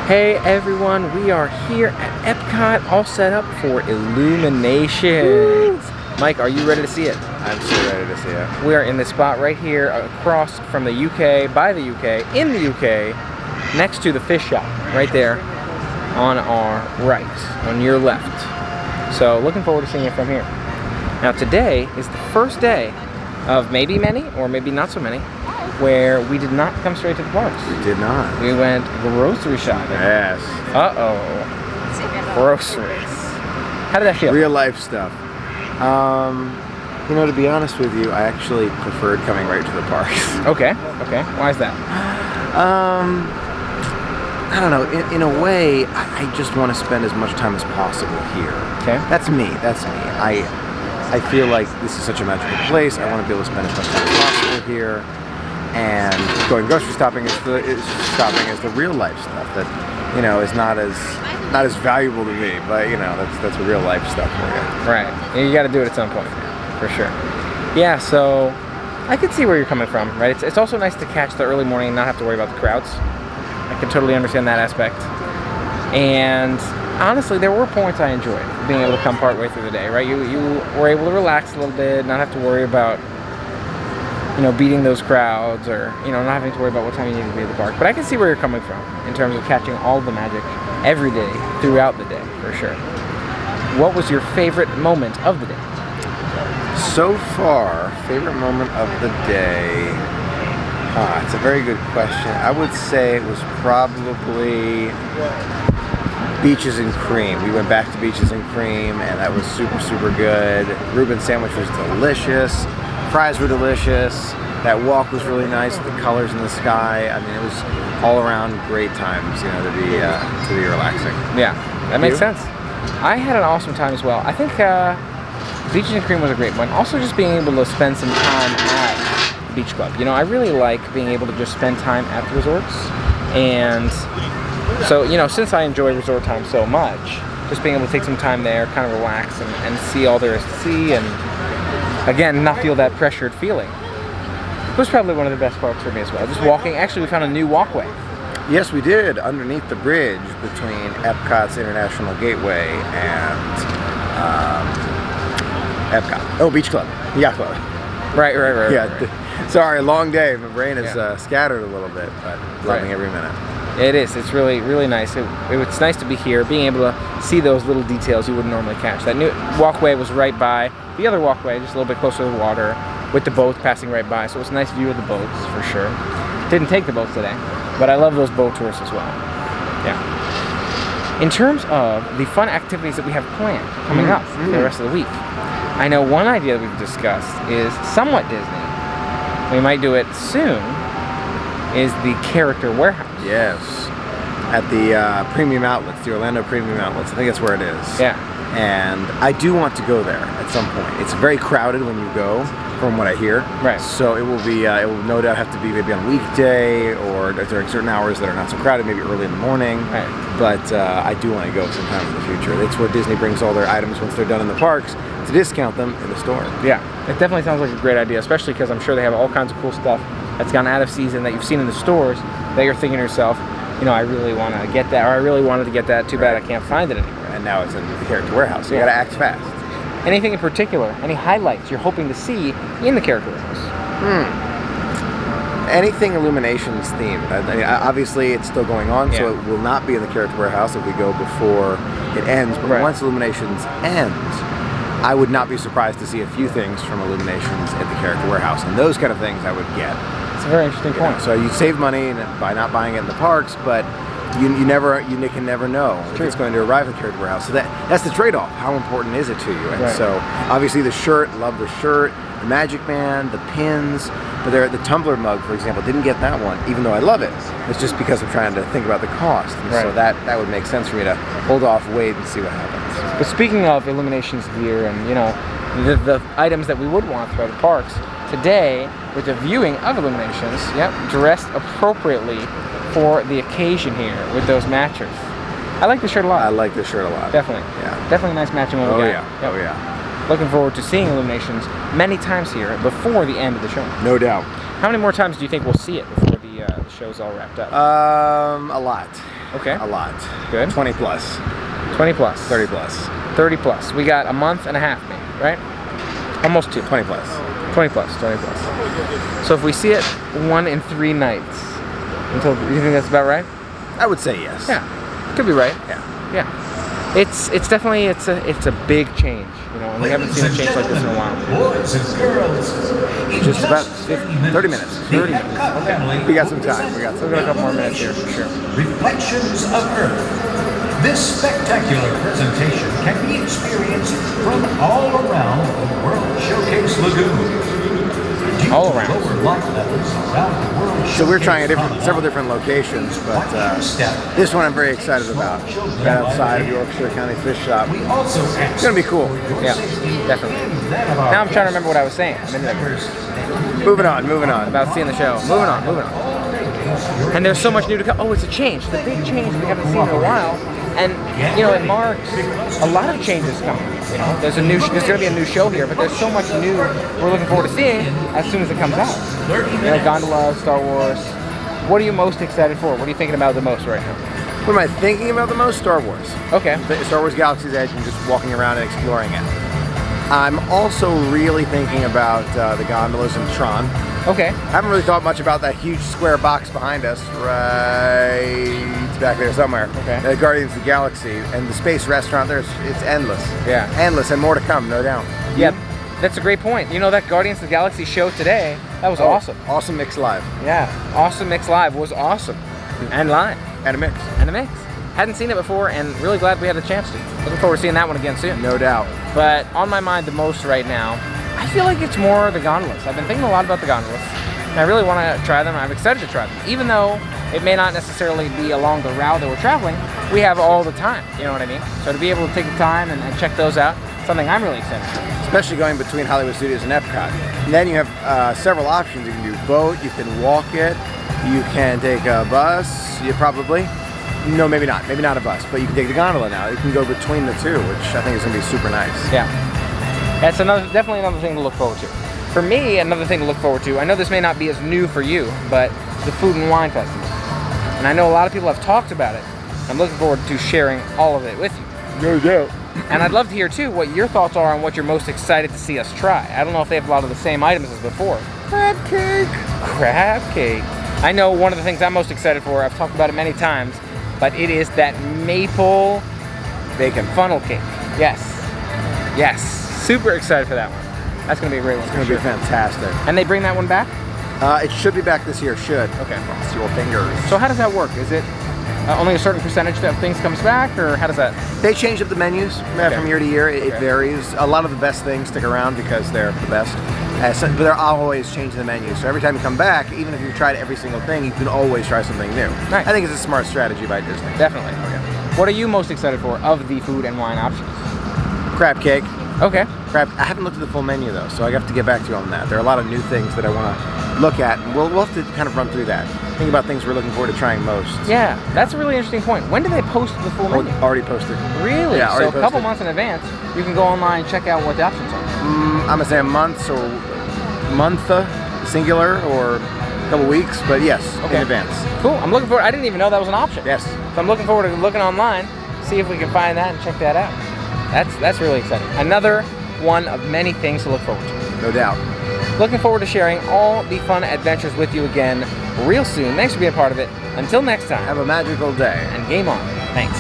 Hey everyone, we are here at Epcot, all set up for Illuminations. Mike, are you ready to see it? I'm so ready to see it. We are in the spot right here across from the UK, by the UK, in the UK, next to the fish shop, right there on our right, on your left. So looking forward to seeing it from here. Now today is the first day of maybe many, or maybe not so many, where we did not come straight to the parks. We did not. We went grocery shopping. Yes. Uh-oh. Groceries. How did that feel? Real life stuff. You know, to be honest with you, I actually preferred coming right to the parks. Okay. Why is that? I don't know. In a way, I just want to spend as much time as possible here. Okay. That's me. I feel like this is such a magical place. I want to be able to spend as much time as possible here. And going grocery shopping is the real life stuff that, you know, is not as valuable to me, but you know, that's real life stuff for you. Right. You got to do it at some point, for sure. Yeah. So I can see where you're coming from, right? It's also nice to catch the early morning and not have to worry about the crowds. I can totally understand that aspect. And honestly, there were points I enjoyed being able to come partway through the day, right? You were able to relax a little bit, not have to worry about, you know, beating those crowds, or, you know, not having to worry about what time you need to be at the park. But I can see where you're coming from in terms of catching all the magic every day, throughout the day, for sure. What was your favorite moment of the day? So far, favorite moment of the day. It's a very good question. I would say it was probably Beaches and Cream. We went back to Beaches and Cream, and that was super, super good. Reuben sandwich was delicious. Fries were delicious. That walk was really nice. The colors in the sky. I mean, it was all around great times, you know, to be relaxing. Yeah, that makes sense. I had an awesome time as well. I think Beaches and Cream was a great one. Also, just being able to spend some time at the Beach Club. You know, I really like being able to just spend time at the resorts. And so, you know, since I enjoy resort time so much, just being able to take some time there, kind of relax and see all there is to see, and again, not feel that pressured feeling. It was probably one of the best parts for me as well. Just walking. Actually, we found a new walkway. Yes, we did, underneath the bridge between Epcot's International Gateway and Epcot. Oh, Beach Club. Yacht Club. Right. Yeah. Sorry, long day. My brain is scattered a little bit, but loving every minute. It is. It's really, really nice. It's nice to be here, being able to see those little details you wouldn't normally catch. That new walkway was right by the other walkway, just a little bit closer to the water, with the boats passing right by. So it was a nice view of the boats, for sure. Didn't take the boats today, but I love those boat tours as well. Yeah. In terms of the fun activities that we have planned coming up for the rest of the week, I know one idea that we've discussed is somewhat Disney. We might do it soon. Is the Character Warehouse. Yes. At the Premium Outlets, the Orlando Premium Outlets. I think that's where it is. Yeah. And I do want to go there at some point. It's very crowded when you go, from what I hear. Right. So it will be, it will no doubt have to be maybe on a weekday, or during certain hours that are not so crowded, maybe early in the morning. Right. But I do want to go sometime in the future. That's where Disney brings all their items once they're done in the parks to discount them in the store. Yeah. It definitely sounds like a great idea, especially because I'm sure they have all kinds of cool stuff that's gone out of season that you've seen in the stores that you're thinking to yourself, you know, I really want to get that, or I really wanted to get that, too bad I can't find it anymore. And now it's in the Character Warehouse, so you gotta act fast. Anything in particular, any highlights you're hoping to see in the Character Warehouse? Anything Illuminations themed. I mean, obviously it's still going on, so it will not be in the Character Warehouse if we go before it ends, but once Illuminations ends, I would not be surprised to see a few things from Illuminations at the Character Warehouse, and those kind of things I would get. It's a very interesting point. So you save money by not buying it in the parks, but you can never know if it's going to arrive at the Character Warehouse. So that's the trade-off. How important is it to you? And so obviously the shirt, love the shirt, the Magic Man, the pins, but the tumbler mug, for example, didn't get that one, even though I love it. It's just because I'm trying to think about the cost. And so that would make sense for me to hold off, wait, and see what happens. But speaking of Illuminations gear and, you know, the items that we would want throughout the parks, today, with the viewing of Illuminations, dressed appropriately for the occasion here with those matchers. I like the shirt a lot. I like the shirt a lot. Definitely. Yeah. Definitely a nice matching one. Oh yeah. Looking forward to seeing Illuminations many times here before the end of the show. No doubt. How many more times do you think we'll see it before the show's all wrapped up? A lot. Okay. A lot. Good. 20 plus. 20 plus. 30 plus. 30 plus. We got a month and a half, maybe, right? Almost 2. 20 plus. 20 plus. 20 plus. So if we see it 1 in 3 nights, until you think that's about right? I would say yes. Yeah. Could be right. Yeah. Yeah. It's definitely it's a big change, you know, and we haven't seen a change like this in a while. Boys and girls, Just about 30 minutes. 30 minutes. Okay. We got some time. We got We've some got a time. couple more minutes here for sure. Reflections of Earth. This spectacular presentation can be experienced from all around the World Showcase Lagoon. Due All to around. Lower light levels around the World So we're trying Showcase several different locations, but this one I'm very excited about. Right outside of Yorkshire County Fish Shop. We also ask It's gonna be cool. Yeah, definitely. Now I'm trying to remember what I was saying. I'm in Moving on. about seeing the show. Moving on. And there's so much new to come. Oh, it's a change. The big change we haven't seen in a while. And you know, it marks a lot of changes coming. You know, there's going to be a new show here, but there's so much new we're looking forward to seeing as soon as it comes out. You know, Gondola, Star Wars. What are you most excited for? What are you thinking about the most right now? What am I thinking about the most? Star Wars. Okay. Star Wars Galaxy's Edge and just walking around and exploring it. I'm also really thinking about the gondolas in Tron. Okay. I haven't really thought much about that huge square box behind us, right back there somewhere. Okay. Guardians of the Galaxy and the space restaurant there, it's endless. Yeah. Endless and more to come, no doubt. Yep. That's a great point. You know, that Guardians of the Galaxy show today, that was awesome. Awesome Mix Live. Yeah. Awesome Mix Live was awesome. And live. And a mix. And a mix. Hadn't seen it before and really glad we had the chance to. Looking forward to seeing that one again soon. No doubt. But on my mind the most right now, I feel like it's more the gondolas. I've been thinking a lot about the gondolas. And I really want to try them. I'm excited to try them. Even though it may not necessarily be along the route that we're traveling, we have all the time. You know what I mean? So to be able to take the time and check those out, something I'm really excited for. Especially going between Hollywood Studios and Epcot. And then you have several options. You can do boat, you can walk it, you can take a bus, no, maybe not a bus, but you can take the gondola now. You can go between the two, which I think is going to be super nice. Yeah. That's definitely another thing to look forward to. For me, another thing to look forward to, I know this may not be as new for you, but the Food and Wine Festival. And I know a lot of people have talked about it. I'm looking forward to sharing all of it with you. No doubt. And I'd love to hear too what your thoughts are on what you're most excited to see us try. I don't know if they have a lot of the same items as before. Crab cake. Crab cake. I know one of the things I'm most excited for, I've talked about it many times, but it is that maple Bacon. funnel cake. Yes. Yes. Super excited for that one. That's going to be a great one. It's going to be fantastic. And they bring that one back? It should be back this year, should. Okay. Cross your fingers. So how does that work? Is it only a certain percentage of things comes back, or how does that? They change up the menus from year to year. It varies. A lot of the best things stick around because they're the best. But they're always changing the menu. So every time you come back, even if you've tried every single thing, you can always try something new. Nice. I think it's a smart strategy by Disney. Definitely. Okay. What are you most excited for of the food and wine options? Crab cake. Okay. Crab. I haven't looked at the full menu though, so I have to get back to you on that. There are a lot of new things that I want to look at, and we'll have to kind of run through that. Think about things we're looking forward to trying most. Yeah, that's a really interesting point. When do they post the full menu? Already posted. Really? Yeah, so already a couple posted. months in advance, you can go online and check out what the options are. I'm gonna say a month, so singular, or a couple weeks, but yes, Okay. in advance. Cool. I'm looking forward. I didn't even know that was an option. Yes. So I'm looking forward to looking online, see if we can find that and check that out. That's really exciting. Another one of many things to look forward to. No doubt. Looking forward to sharing all the fun adventures with you again real soon. Thanks for being a part of it. Until next time, Have a magical day. and game on. Thanks.